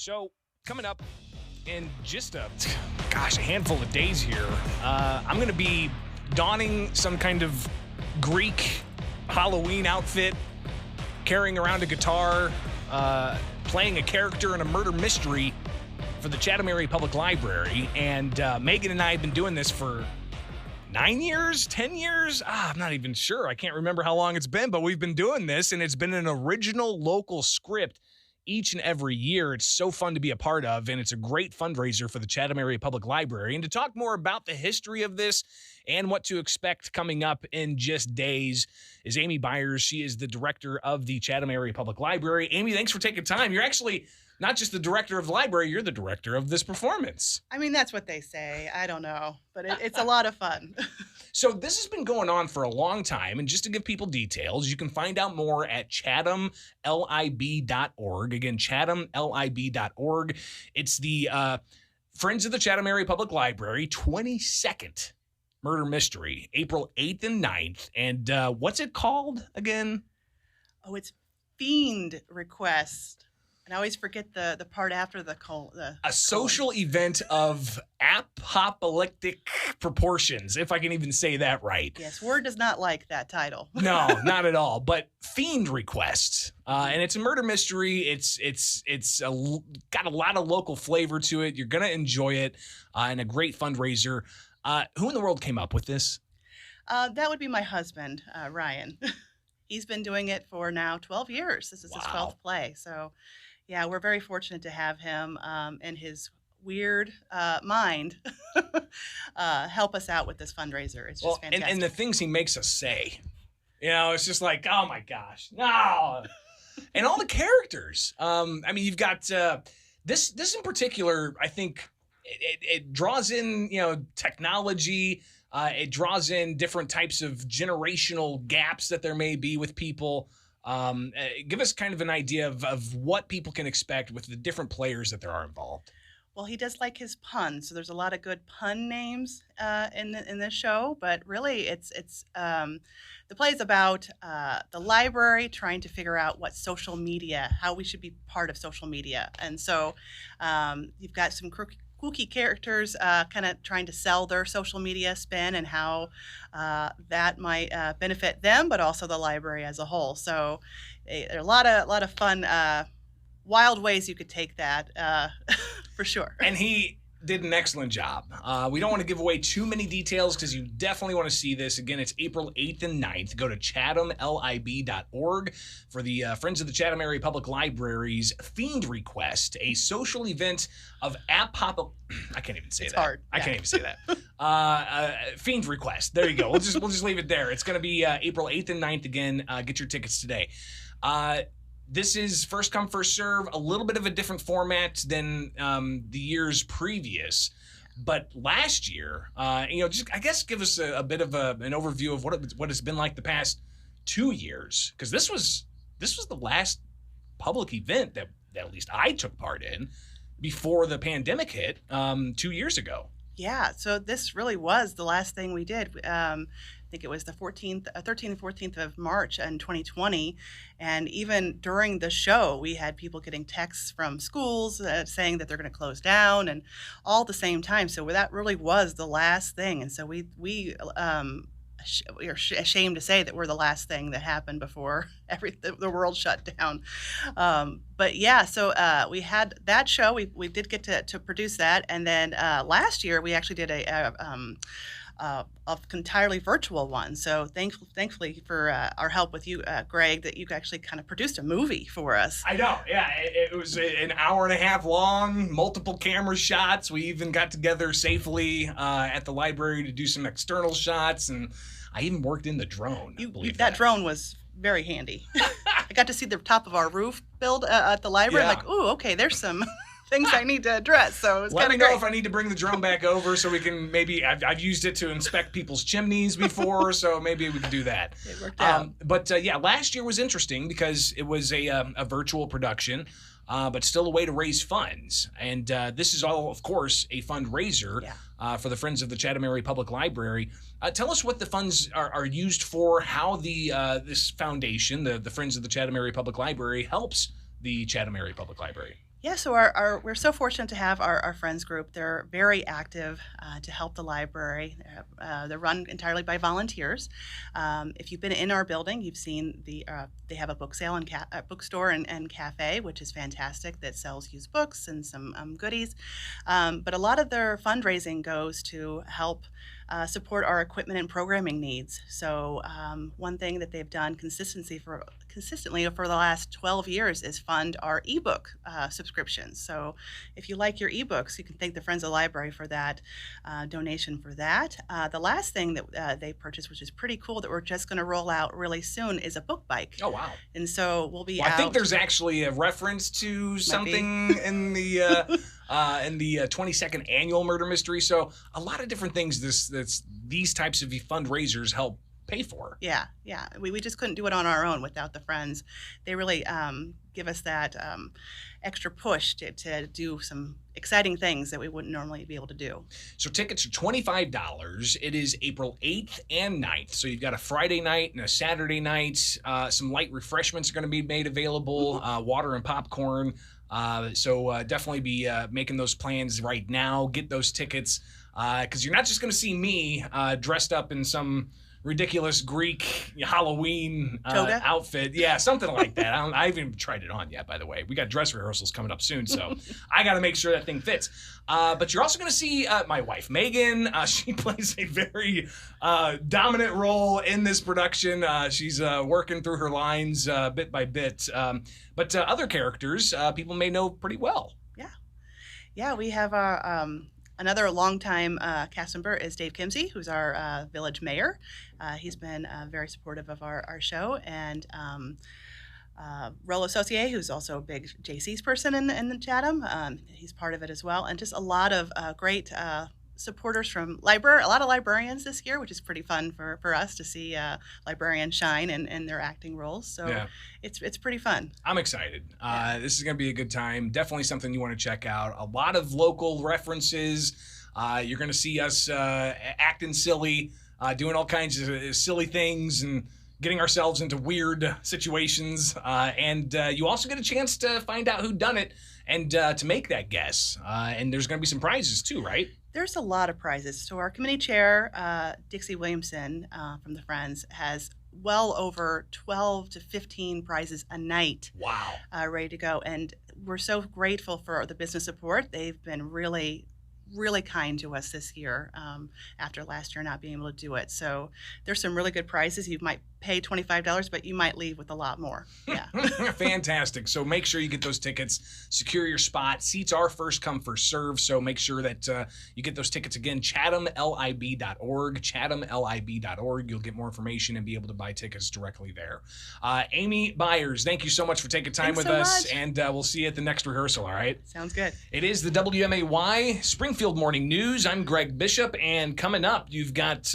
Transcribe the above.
So, coming up in just a handful of days here, I'm going to be donning some kind of Greek Halloween outfit, carrying around a guitar, playing a character in a murder mystery for the Chatham Area Public Library. And Megan and I have been doing this for 9 years, 10 years? I'm not even sure. I can't remember how long it's been, but we've been doing this, and it's been an original local script each and every year. It's so fun to be a part of, and it's a great fundraiser for the Chatham Area Public Library. And to talk more about the history of this and what to expect coming up in just days is Amy Byers. She is the director of the Chatham Area Public Library. Amy, thanks for taking time. You're actually not just the director of the library, you're the director of this performance. I mean, that's what they say. I don't know, but it's a lot of fun. So this has been going on for a long time, and just to give people details, you can find out more at chathamlib.org. Again, chathamlib.org. It's the Friends of the Chatham Area Public Library 22nd Murder Mystery, April 8th and 9th. And what's it called again? Oh, it's Fiend Request. And I always forget the part after the social event of apocalyptic proportions, if I can even say that right. Yes, Word does not like that title. No, not at all. But Fiend Request, and it's a murder mystery. It's got a lot of local flavor to it. You're gonna enjoy it, and a great fundraiser. Who in the world came up with this? That would be my husband, Ryan. He's been doing it for now 12 years. This is his 12th play, so. Yeah, we're very fortunate to have him and his weird mind help us out with this fundraiser. It's just fantastic. And the things he makes us say, it's just like, oh my gosh, no. And all the characters. I mean, you've got this in particular. I think it draws in technology. It draws in different types of generational gaps that there may be with people. Give us kind of an idea of what people can expect with the different players that there are involved. Well, he does like his puns, so there's a lot of good pun names in this show. But really, it's the play is about the library trying to figure out what social media, how we should be part of social media, and so you've got some kooky characters kind of trying to sell their social media spin and how that might benefit them, but also the library as a whole. So there are a lot of fun, wild ways you could take that for sure. And he did an excellent job. We don't want to give away too many details because you definitely want to see this. Again, it's April 8th and 9th. Go to chathamlib.org for the Friends of the Chatham Area Public Library's Fiend Request, a social event of I can't even say it's that. Hard. I can't even say that. Fiend Request. There you go. We'll just leave it there. It's going to be April 8th and 9th again. Get your tickets today. This is first come, first serve, a little bit of a different format than the years previous. But last year, just I guess give us a bit of an overview of what it's been like the past 2 years, because this was the last public event that at least I took part in before the pandemic hit 2 years ago. Yeah, so this really was the last thing we did. I think it was the 13th and 14th of March in 2020. And even during the show, we had people getting texts from schools saying that they're going to close down and all at the same time. So that really was the last thing. And so we are ashamed to say that we're the last thing that happened before the world shut down. But yeah, so we had that show. We did get to produce that. And then last year, we actually did a entirely virtual one. So thankfully for our help with you, Greg, that you actually kind of produced a movie for us. I know, yeah. It was an hour and a half long, multiple camera shots. We even got together safely at the library to do some external shots, and I even worked in the drone. That drone was very handy. I got to see the top of our roof build at the library. Yeah. I'm like, ooh, okay, there's some things I need to address. So it's Let kind me of know great. if I need to bring the drone back over so we can maybe. I've used it to inspect people's chimneys before, so maybe we can do that. It worked out. But last year was interesting because it was a virtual production, but still a way to raise funds. And this is all, of course, a fundraiser for the Friends of the Chatham Area Public Library. Tell us what the funds are used for, how this foundation, the Friends of the Chatham Area Public Library, helps the Chatham Area Public Library. Yeah, so we're so fortunate to have our friends group. They're very active to help the library. They're run entirely by volunteers. If you've been in our building, you've seen they have a book sale and bookstore and cafe, which is fantastic. That sells used books and some goodies. But a lot of their fundraising goes to help support our equipment and programming needs. So one thing that they've done consistently for the last 12 years is fund our ebook subscriptions. So if you like your ebooks, you can thank the Friends of the Library for that donation for that. The last thing that they purchased, which is pretty cool, that we're just going to roll out really soon, is a book bike. Oh, wow. And so we'll be Well, out. I think there's actually a reference to something in the 22nd annual murder mystery. So a lot of different things these types of fundraisers help pay for. Yeah. We just couldn't do it on our own without the friends. They really give us that extra push to do some exciting things that we wouldn't normally be able to do. So tickets are $25. It is April 8th and 9th. So you've got a Friday night and a Saturday night. Some light refreshments are going to be made available, water and popcorn. So definitely be making those plans right now. Get those tickets because you're not just going to see me dressed up in some ridiculous Greek Halloween outfit. Yeah, something like that. I haven't even tried it on yet, by the way. We got dress rehearsals coming up soon, so I got to make sure that thing fits. But you're also going to see my wife, Megan. She plays a very dominant role in this production. She's working through her lines bit by bit. But other characters, people may know pretty well. Yeah, we have our... Another longtime cast member is Dave Kimsey, who's our village mayor. He's been very supportive of our show. And Rollo Saucier, who's also a big JC's person in the Chatham. He's part of it as well. And just a lot of great supporters from a lot of librarians this year, which is pretty fun for us to see librarians shine in their acting roles. So yeah. It's pretty fun. I'm excited. This is going to be a good time. Definitely something you want to check out. A lot of local references. You're going to see us acting silly, doing all kinds of silly things and getting ourselves into weird situations. And you also get a chance to find out who done it and to make that guess. And there's going to be some prizes too, right? There's a lot of prizes. So our committee chair, Dixie Williamson from the Friends, has well over 12 to 15 prizes a night. Wow. Ready to go. And we're so grateful for the business support. They've been really kind to us this year after last year not being able to do it. So there's some really good prizes. You might pay $25, but you might leave with a lot more. Yeah. Fantastic. So make sure you get those tickets, secure your spot. Seats are first come, first serve. So make sure that you get those tickets again, chathamlib.org, chathamlib.org. You'll get more information and be able to buy tickets directly there. Amy Byers, thank you so much for taking time with us. And we'll see you at the next rehearsal. All right. Sounds good. It is the WMAY Springfield Morning News. I'm Greg Bishop. And coming up, you've got